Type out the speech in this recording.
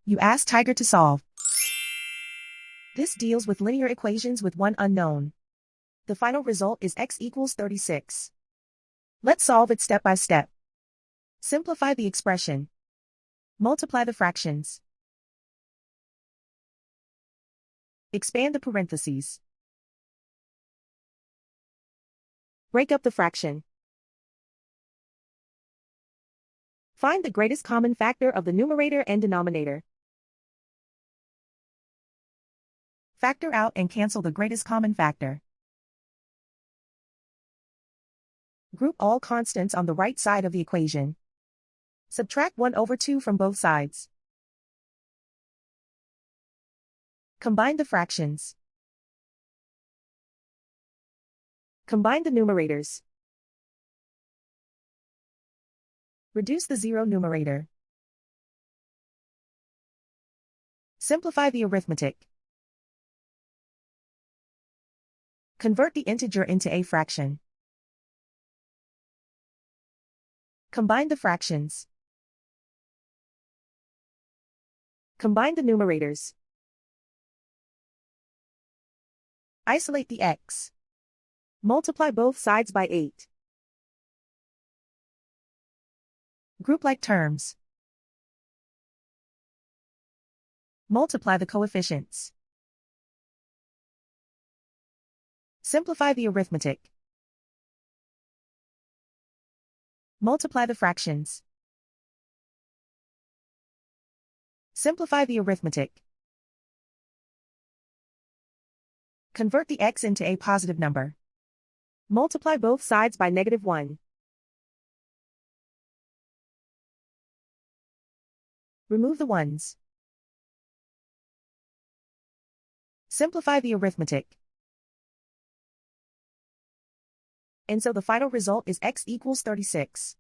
You ask Tiger to solve. This deals with linear equations with one unknown. The final result is x equals 36. Let's solve it step by step. Simplify the expression. Multiply the fractions. Expand the parentheses. Break up the fraction. Find the greatest common factor of the numerator and denominator. Factor out and cancel the greatest common factor. Group all constants on the right side of the equation. Subtract 1/2 from both sides. Combine the fractions. Combine the numerators. Reduce the zero numerator. Simplify the arithmetic. Convert the integer into a fraction. Combine the fractions. Combine the numerators. Isolate the x. Multiply both sides by 8. Group like terms. Multiply the coefficients. Simplify the arithmetic. Multiply the fractions. Simplify the arithmetic. Convert the x into a positive number. Multiply both sides by -1. Remove the ones. Simplify the arithmetic. And so the final result is x equals 36.